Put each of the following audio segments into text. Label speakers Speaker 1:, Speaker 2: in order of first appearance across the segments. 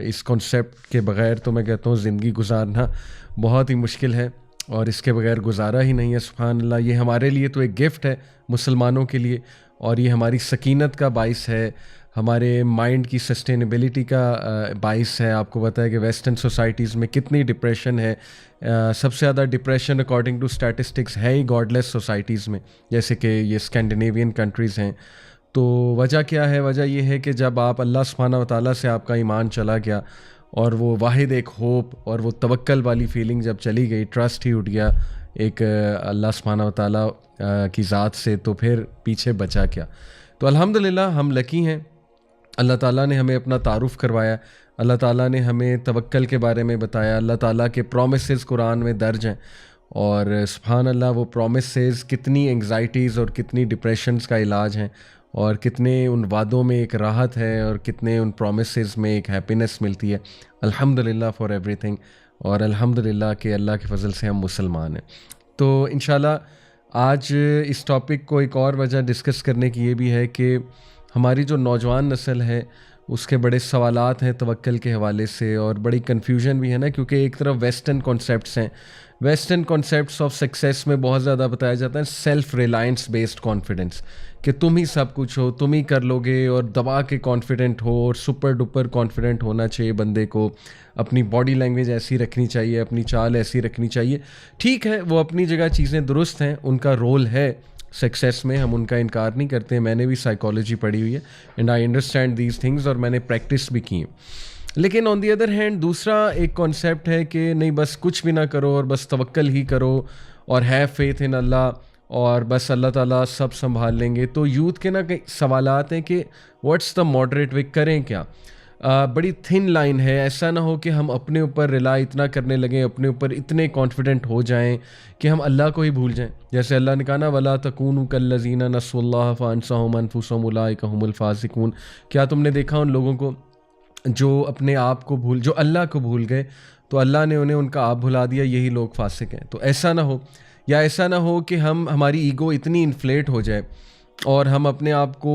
Speaker 1: इस कॉन्सेप्ट के बग़ैर तो मैं कहता हूँ ज़िंदगी गुजारना बहुत ही मुश्किल है, और इसके बग़ैर गुजारा ही नहीं है। सुभान अल्लाह, ये हमारे लिए तो एक गिफ्ट है मुसलमानों के लिए, और ये हमारी सकीनत का बाइस है, हमारे माइंड की सस्टेनेबिलिटी का बाइस है। आपको पता है कि वेस्टर्न सोसाइटीज़ में कितनी डिप्रेशन है। सबसे ज़्यादा डिप्रेशन अकॉर्डिंग टू स्टैटिस्टिक्स है ही गॉडलेस सोसाइटीज़ में, जैसे कि ये स्कैंडिनेवियन कंट्रीज़ हैं। तो वजह क्या है? वजह यह है कि जब आप अल्लाह सुब्हानहू व तआला से आपका ईमान चला गया, और वो वाहिद एक होप और वो तवक्कल वाली फीलिंग जब चली गई, ट्रस्ट ही उठ गया एक अल्लाह सुब्हानहू व तआला की ज़ात से, तो फिर पीछे बचा क्या। तो अल्हम्दुलिल्लाह हम लकी हैं, अल्लाह ताला ने हमें अपना तारुफ़ करवाया, अल्लाह ताला ने हमें तवक्कल के बारे में बताया। अल्लाह ताला के प्रोमिसेस कुरान में दर्ज हैं, और सुभान अल्लाह वो प्रोमिसेस कितनी एंग्जाइटीज़ और कितनी डिप्रेशंस का इलाज हैं, और कितने उन वादों में एक राहत है, और कितने उन प्रोमिसेस में एक हैप्पीनेस मिलती है। अल्हम्दुलिल्लाह फॉर एवरीथिंग, और अल्हम्दुलिल्लाह कि अल्लाह के फ़ज़ल से हम मुसलमान हैं। तो इंशाल्लाह आज इस टॉपिक को एक और वजह डिस्कस करने की ये भी है कि हमारी जो नौजवान नस्ल है उसके बड़े सवालात हैं तवक्कल के हवाले से, और बड़ी कन्फ्यूजन भी है ना, क्योंकि एक तरफ वेस्टर्न कॉन्सेप्ट्स हैं, वेस्टर्न कॉन्सेप्ट्स ऑफ सक्सेस में बहुत ज़्यादा बताया जाता है सेल्फ रिलायंस बेस्ड कॉन्फिडेंस, कि तुम ही सब कुछ हो, तुम ही कर लोगे, और दबा के कॉन्फिडेंट हो, और सुपर डुपर कॉन्फिडेंट होना चाहिए बंदे को, अपनी बॉडी लैंग्वेज ऐसी रखनी चाहिए, अपनी चाल ऐसी रखनी चाहिए। ठीक है, वो अपनी जगह चीज़ें दुरुस्त हैं, उनका रोल है सक्सेस में, हम उनका इनकार नहीं करते हैं। मैंने भी साइकोलॉजी पढ़ी हुई है, and I understand these things, और मैंने प्रैक्टिस भी की है। लेकिन ऑन दी अदर हैंड दूसरा एक कॉन्सेप्ट है कि नहीं, बस कुछ भी ना करो और बस तवक्कल ही करो, और हैव फेथ इन अल्लाह, और बस अल्लाह ताला सब संभाल लेंगे। तो यूथ के ना कई सवालात हैं कि व्हाट्स द मॉडरेट वे, करें क्या। बड़ी थिन लाइन है। ऐसा ना हो कि हम अपने ऊपर रिलाई इतना करने लगें, अपने ऊपर इतने कॉन्फिडेंट हो जाएं कि हम अल्लाह को ही भूल जाएं। जैसे अल्लाह ने कहा ना, वला तकूनु कल्लज़ीना नस्सुल्लाह फ़अनसहुम अनफुसहुम उलाइका हुमुल फ़ासिकून। क्या तुमने देखा उन लोगों को जो अपने आप को जो अल्लाह को भूल गए, तो अल्लाह ने उन्हें उनका आप भुला दिया, यही लोग फासिक हैं। तो ऐसा ना हो, या ऐसा ना हो कि हमारी ईगो इतनी इन्फ्लेट हो जाए और हम अपने आप को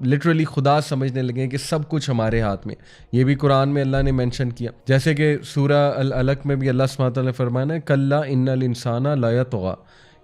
Speaker 1: लिटरली खुदा समझने लगें कि सब कुछ हमारे हाथ में। ये भी कुरान में अल्लाह ने मेंशन किया, जैसे कि सूरा अल अलक में भी अल्लाह सुब्हानहू व तआला ने फरमाया है, कल्ला इन्नल इंसाना ला यतग़ा,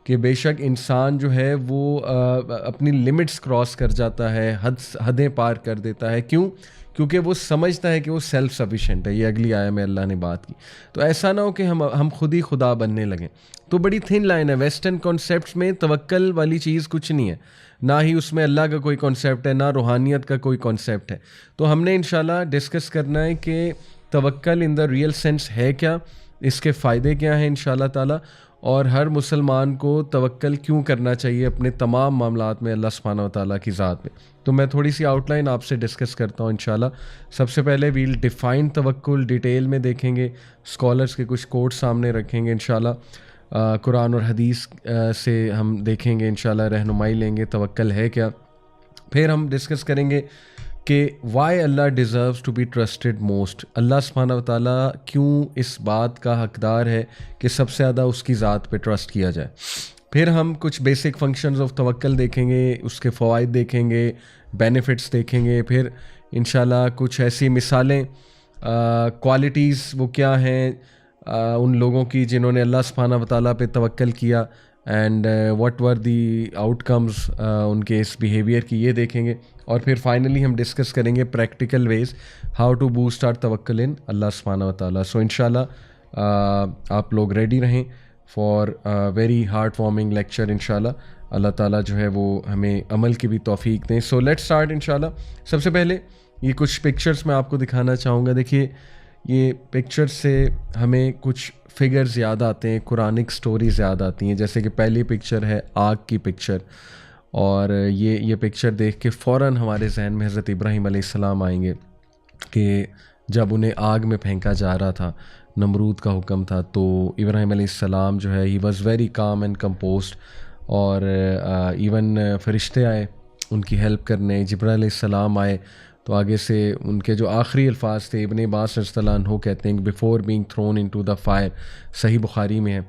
Speaker 1: कि बेशक इंसान जो है वो अपनी लिमिट्स क्रॉस कर जाता है, हदें पार कर देता है। क्यों? क्योंकि वो समझता है कि वो सेल्फ सफिशेंट है। ये अगली आया में अल्लाह ने बात की। तो ऐसा ना हो कि हम खुद ही खुदा बनने लगें। तो बड़ी थिन लाइन है। वेस्टर्न कॉन्सेप्ट्स में तवक्कल वाली चीज़ कुछ नहीं है, ना ही उसमें अल्लाह का कोई कॉन्सेप्ट है, ना रूहानियत का कोई कॉन्सेप्ट है। तो हमने इंशाल्लाह डिस्कस करना है कि तवक्कल इन द रियल सेंस है क्या, इसके फ़ायदे क्या हैं इंशाल्लाह ताला, और हर मुसलमान को तवक्कल क्यों करना चाहिए अपने तमाम मामलात में अल्लाह सुब्हानहू व तआला की ज़ात में। तो मैं थोड़ी सी आउटलाइन आपसे डिस्कस करता हूँ इंशाल्लाह। सबसे पहले वील डिफ़ाइन तवक्कुल, डिटेल में देखेंगे, स्कॉलर्स के कुछ कोट सामने रखेंगे इंशाल्लाह, कुरान और हदीस से हम देखेंगे इंशाल्लाह, रहनुमाई लेंगे तवक्कल है क्या। फिर हम डिस्कस करेंगे कि why Allah deserves to be trusted most, Allah सुब्हानहू व तआला क्यों इस बात का हकदार है कि सबसे ज़्यादा उसकी ज़ात पे ट्रस्ट किया जाए। फिर हम कुछ बेसिक फंक्शंस ऑफ तवक्कल देखेंगे, उसके फ़वाइद देखेंगे, बेनिफिट्स देखेंगे। फिर इंशाल्लाह कुछ ऐसी मिसालें, क्वालिटीज़ वो क्या हैं उन लोगों की जिन्होंने अल्लाह सुब्हानहू व तआला पे तवक्कल किया, and what were the outcomes उनके इस बिहेवियर की, ये देखेंगे। और फिर फाइनली हम डिस्कस करेंगे practical ways how to boost our तवक्कुल इन अल्लाह सुब्हानहू व तआला। सो इंशाल्लाह आप लोग रेडी रहें for very heart warming lecture इंशाल्लाह। अल्लाह ताला जो है वो हमें अमल की भी तौफीक दें। सो लेट्स स्टार्ट इंशाल्लाह। सबसे पहले ये कुछ पिक्चर्स मैं आपको दिखाना चाहूँगा। देखिए, ये पिक्चर से हमें कुछ फिगर्स याद आते हैं, कुरानिक स्टोरीज याद आती हैं। जैसे कि पहली पिक्चर है आग की पिक्चर, और ये पिक्चर देख के फ़ौरन हमारे जहन में हज़रत इब्राहीम अलैहिस्सलाम आएंगे कि जब उन्हें आग में फेंका जा रहा था, नमरूद का हुक्म था, तो इब्राहीम अलैहिस्सलाम जो है he was very calm and composed, और इवन फरिश्ते आए उनकी हेल्प करने, जिब्राईल अलैहिस्सलाम आए। तो आगे से उनके जो आखिरी अल्फाज थे, इब्ने अब्बास रज़ियल्लाहु अन्हु कहते हैं before being throne into the fire, सही बुखारी में है।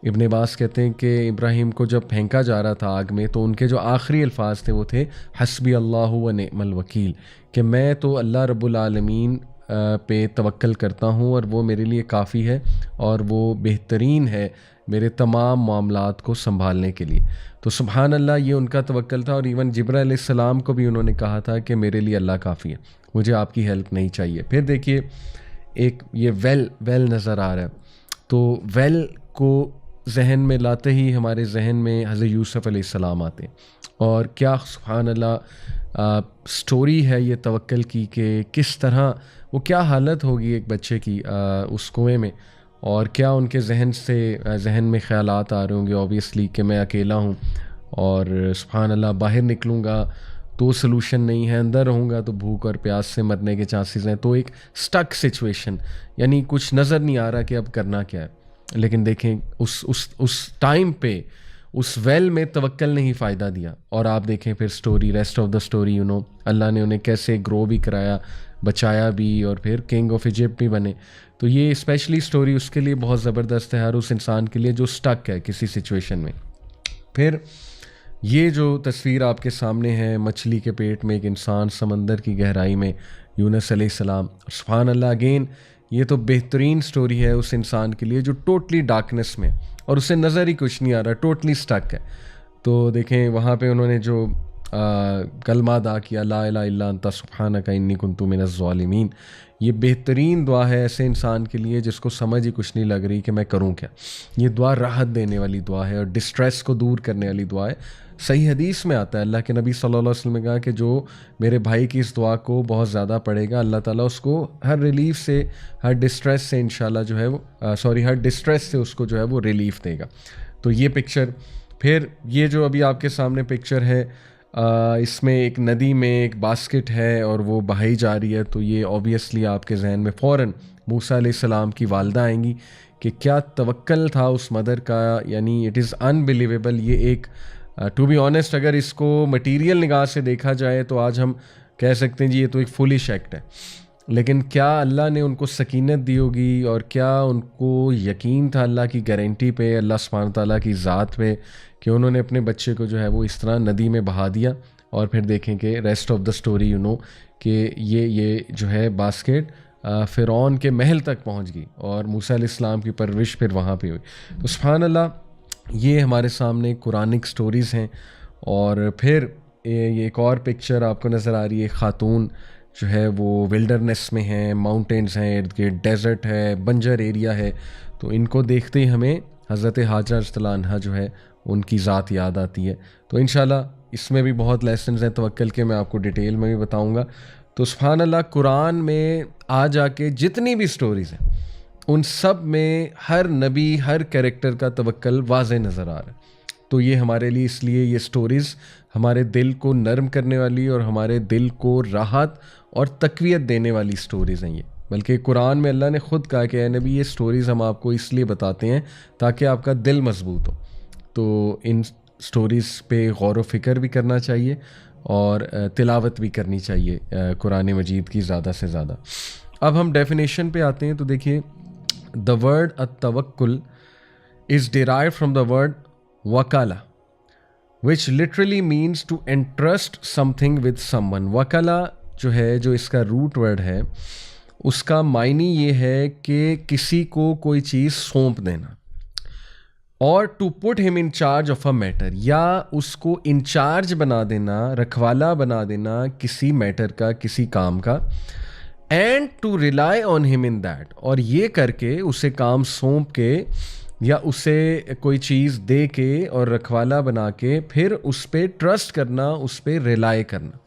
Speaker 1: इब्ने अब्बास कहते हैं कि इब्राहीम को जब फेंका जा रहा था आग में, तो उनके जो आखिरी अल्फाज थे वो थे हस्बी अल्लाहु व निअमल वकील, कि मैं तो अल्लाह रब्बुल आलमीन पे तवक्ल करता हूँ और वो मेरे लिए काफ़ी है और वो बेहतरीन है मेरे तमाम मामलात को संभालने के लिए। तो सुभान अल्लाह, ये उनका तवक्ल था। और इवन जिब्राइल अलैहिस्सलाम को भी उन्होंने कहा था कि मेरे लिए अल्लाह काफ़ी है, मुझे आपकी हेल्प नहीं चाहिए। फिर देखिए एक ये वेल नज़र आ रहा है, तो वेल को जहन में लाते ही हमारे जहन में हज़रत यूसुफ़ अलैहिस्सलाम आते हैं। और क्या सुभान अल्लाह स्टोरी है ये तवक्ल की कि किस तरह वो, क्या हालत होगी एक बच्चे की उस कुएं में, और क्या उनके जहन में ख़यालात आ रहे होंगे ऑब्वियसली कि मैं अकेला हूँ और सुभान अल्लाह बाहर निकलूँगा तो सलूशन नहीं है, अंदर रहूँगा तो भूख और प्यास से मरने के चांसेस हैं। तो एक स्टक सिचुएशन, यानी कुछ नज़र नहीं आ रहा कि अब करना क्या है। लेकिन देखें उस टाइम पे उस वेल में तवक्ल ने ही फ़ायदा दिया। और आप देखें फिर story, rest of the story, Allah ने उन्हें कैसे ग्रो भी कराया, बचाया भी, और फिर किंग ऑफ इजिप्ट भी बने। तो ये स्पेशली स्टोरी उसके लिए बहुत ज़बरदस्त है, हर उस इंसान के लिए जो स्टक है किसी सिचुएशन में। फिर ये जो तस्वीर आपके सामने है, मछली के पेट में एक इंसान, समंदर की गहराई में यूनुस अलैहिस्सलाम, सुभान अल्लाह, अगेन ये तो बेहतरीन स्टोरी है उस इंसान के लिए जो टोटली डार्कनेस में और उसे नज़र ही कुछ नहीं आ रहा, टोटली स्टक है। तो देखें वहाँ पे उन्होंने जो कलमा अदा किया, ला इलाहा इल्ला अंता सुब्हानका इन्नी कुन्तु मिनज़ ज़ालिमीन, ये बेहतरीन दुआ है ऐसे इंसान के लिए जिसको समझ ही कुछ नहीं लग रही कि मैं करूं क्या। ये दुआ राहत देने वाली दुआ है और डिस्ट्रेस को दूर करने वाली दुआ है। सही हदीस में आता है, अल्लाह के नबी सल्लल्लाहु अलैहि वसल्लम ने कहा कि जो मेरे भाई की इस दुआ को बहुत ज़्यादा पढ़ेगा, अल्लाह ताला उसको हर रिलीफ से, हर डिस्ट्रेस से इंशाल्लाह जो है वो हर डिस्ट्रेस से उसको जो है वो रिलीफ देगा। तो ये पिक्चर, फिर ये जो अभी आपके सामने पिक्चर है, इसमें एक नदी में एक बास्केट है और वो बहाई जा रही है। तो ये ऑब्वियसली आपके जहन में फ़ौरन मूसा अलैहिस्सलाम की वालदा आएंगी कि क्या तवक्ल था उस मदर का, यानी इट इज़ अनबिलीवेबल। ये एक टू बी ऑनेस्ट अगर इसको मटीरियल निगाह से देखा जाए तो आज हम कह सकते हैं जी ये तो एक फुलिश एक्ट है, लेकिन क्या अल्लाह ने उनको सकीनत दी होगी और क्या उनको यकीन था अल्लाह की गारंटी पे, अल्लाह सुब्हानहू तआला की ज़ात पे, कि उन्होंने अपने बच्चे को जो है वो इस तरह नदी में बहा दिया। और फिर देखें कि रेस्ट ऑफ द स्टोरी कि ये जो है बास्केट फ़िरौन के महल तक पहुंच गई और मूसा अलैहिस्सलाम की परवरिश फिर वहाँ पे हुई। तो सुब्हान अल्लाह, ये हमारे सामने कुरानिक स्टोरीज़ हैं। और फिर ये एक और पिक्चर आपको नज़र आ रही है, खातून जो है वो विल्डरनेस में है, माउंटेन्स हैं इर्द गिर्द, डेजर्ट है, बंजर एरिया है। तो इनको देखते ही हमें हज़रत हाजरा रज़ियल्लाहु अन्हा जो है उनकी ज़ात याद आती है। तो इंशाल्लाह इसमें भी बहुत लेसन्स हैं तवक्ल के, मैं आपको डिटेल में भी बताऊँगा। तो सुभान अल्लाह, कुरान में आ जाके जितनी भी स्टोरीज़ हैं उन सब में हर नबी, हर कैरेक्टर का तवक्ल वाज़े नज़र आ रहा है। तो ये हमारे लिए, इसलिए ये स्टोरीज़ हमारे दिल को नरम करने वाली और हमारे दिल को राहत और तक़वियत देने वाली स्टोरीज़ हैं ये। बल्कि कुरान में अल्लाह ने ख़ुद कहा कि ए नबी, ये स्टोरीज़ हम आपको इसलिए बताते हैं ताकि आपका दिल मजबूत हो। तो इन स्टोरीज़ पे गौर व फ़िक्र भी करना चाहिए और तिलावत भी करनी चाहिए कुरान मजीद की ज़्यादा से ज़्यादा। अब हम डेफिनेशन पे आते हैं। तो देखिए, द वर्ड अत-तवक्कुल is derived from the word वकाला, which literally means to entrust something with someone. वकाला जो है, जो इसका रूट वर्ड है, उसका मायने ये है कि किसी को कोई चीज़ सौंप देना, और to put him in charge of a matter, या उसको इंचार्ज बना देना, रखवाला बना देना किसी मैटर का, किसी काम का। And to rely on him in that, और ये करके उसे काम सौंप के या उसे कोई चीज़ दे के और रखवाला बना के फिर उस पर ट्रस्ट करना, उस पर रिलाई करना।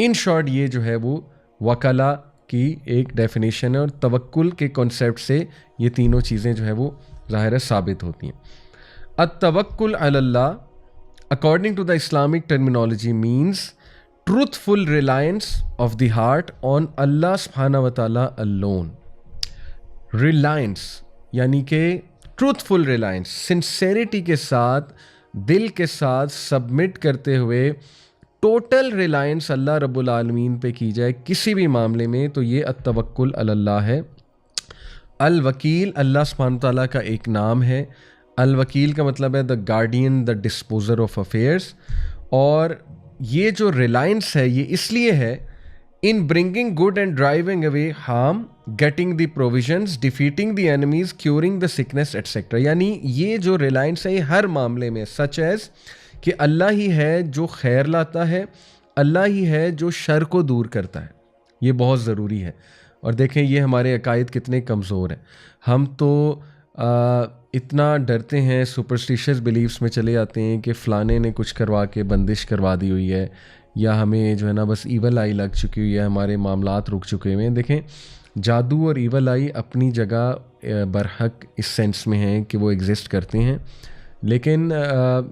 Speaker 1: इन शॉर्ट ये जो है वो वकाला की एक डेफिनेशन है। और तवक्कुल के कॉन्सेप्ट से ये तीनों चीज़ें जो है वो ज़ाहिर है साबित होती हैं। अत-तवक्कुल अलल्लाह according to the Islamic terminology means truthful reliance of the heart on Allah सुब्हानहू व तआला अलोन। रिलायंस यानी कि ट्रूथफुल रिलायंस, सिंसेरिटी के साथ, दिल के साथ सबमिट करते हुए टोटल रिलायंस अल्लाह रब्बुल आलमीन पे की जाए किसी भी मामले में, तो ये अत-तवक्कुल अलल्लाह है। अल वकील अल्लाह सुब्हानहू तआला का एक नाम है। अल वकील का मतलब है the guardian, the disposer of affairs. और ये जो रिलायंस है ये इसलिए है in bringing good and driving away harm, getting the provisions, defeating the enemies, curing the sickness etcetera. यानी ये जो रिलायंस है ये हर मामले में सच एज कि अल्लाह ही है जो खैर लाता है, अल्लाह ही है जो शर को दूर करता है। ये बहुत ज़रूरी है। और देखें ये हमारे अकायद कितने कमज़ोर हैं। हम तो इतना डरते हैं, सुपरस्टिशियस बिलीव्स में चले जाते हैं कि फ़लाने ने कुछ करवा के बंदिश करवा दी हुई है, या हमें जो है ना बस ईवल आई लग चुकी हुई है, हमारे मामलात रुक चुके हुए हैं। देखें जादू और ईवल आई अपनी जगह बरहक इस सेंस में हैं कि वो एग्ज़िस्ट करते हैं, लेकिन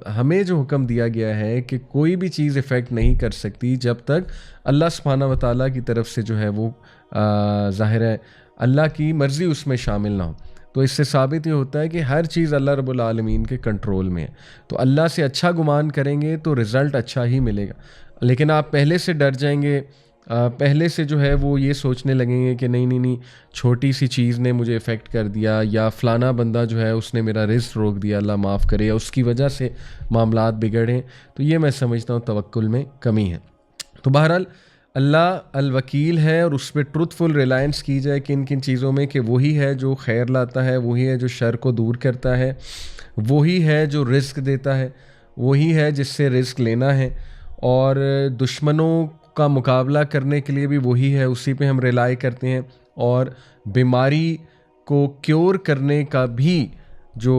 Speaker 1: हमें जो हुक्म दिया गया है कि कोई भी चीज़ इफ़ेक्ट नहीं कर सकती जब तक अल्लाह सुब्हानहू व तआला की तरफ से जो है वो ज़ाहिर है अल्लाह की मर्ज़ी उसमें शामिल ना हो। तो इससे साबित ये होता है कि हर चीज़ अल्लाह रब्बुल आलमीन के कंट्रोल में है। तो अल्लाह से अच्छा गुमान करेंगे तो रिज़ल्ट अच्छा ही मिलेगा। लेकिन आप पहले से डर जाएंगे, पहले से जो है वो ये सोचने लगेंगे कि नहीं नहीं नहीं, छोटी सी चीज़ ने मुझे इफ़ेक्ट कर दिया, या फ़लाना बंदा जो है उसने मेरा रिज़्क़ रोक दिया, अल्लाह माफ़ करे, या उसकी वजह से मामलात बिगड़े। तो ये मैं समझता हूँ तवक्कुल में कमी है। तो बहरहाल अल्लाह अल वकील है, और उस पर ट्रुथफुल रिलायंस की जाए किन किन चीज़ों में, कि वही है जो खैर लाता है, वही है जो शर को दूर करता है, वही है जो रिस्क देता है, वही है जिससे रिस्क लेना है, और दुश्मनों का मुकाबला करने के लिए भी वही है, उसी पे हम रिलाई करते हैं। और बीमारी को क्योर करने का भी जो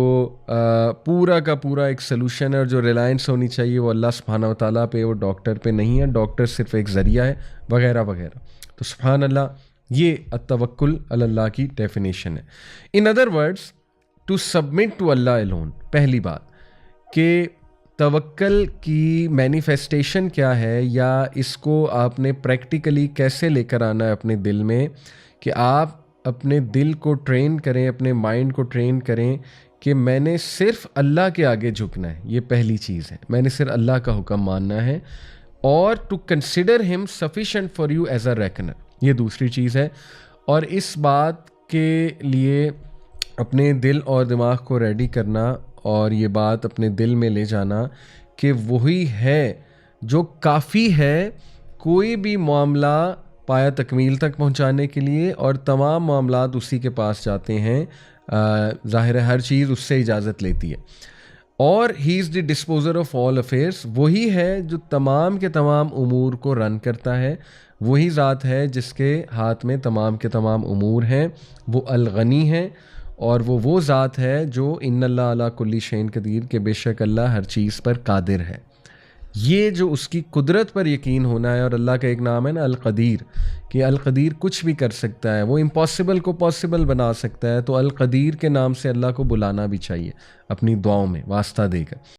Speaker 1: पूरा का पूरा एक सलूशन है, और जो रिलायंस होनी चाहिए वो अल्लाह सुब्हानहू व तआला पे, वो डॉक्टर पे नहीं है। डॉक्टर सिर्फ एक ज़रिया है, वगैरह वगैरह। तो सुब्हान अल्लाह, ये अत्तवक्कुल अल्लाह की डेफिनेशन है। In other words, to submit to Allah alone. पहली बात कि तवक्ल की मैनिफेस्टेशन क्या है, या इसको आपने प्रैक्टिकली कैसे लेकर आना है अपने दिल में, कि आप अपने दिल को ट्रेन करें, अपने माइंड को ट्रेन करें कि मैंने सिर्फ अल्लाह के आगे झुकना है। ये पहली चीज़ है, मैंने सिर्फ अल्लाह का हुक्म मानना है। और to consider him sufficient for you as a reckoner, ये दूसरी चीज़ है। और इस बात के लिए अपने दिल और दिमाग को रेडी करना, और ये बात अपने दिल में ले जाना कि वही है जो काफ़ी है कोई भी मामला पाया तकमील तक पहुंचाने के लिए, और तमाम मामलात उसी के पास जाते हैं। ज़ाहिर है हर चीज़ उससे इजाज़त लेती है। और he is the disposer of all affairs, वही है जो तमाम के तमाम उमूर को रन करता है। वही ज़ात है जिसके हाथ में तमाम के तमाम उमूर हैं। वो अल-गनी है, और वो ज़ात है जो इन्नल्लाह अला कुल्ली शैइन कदीर, के बेशक अल्लाह हर चीज़ पर कादिर है। ये जो उसकी कुदरत पर यकीन होना है। और अल्लाह का एक नाम है ना अल-कदीर, कि अल-कदीर कुछ भी कर सकता है, वो इम्पॉसिबल को पॉसिबल बना सकता है। तो अल-कदीर के नाम से अल्लाह को बुलाना भी चाहिए अपनी दुआओं में वास्ता देकर।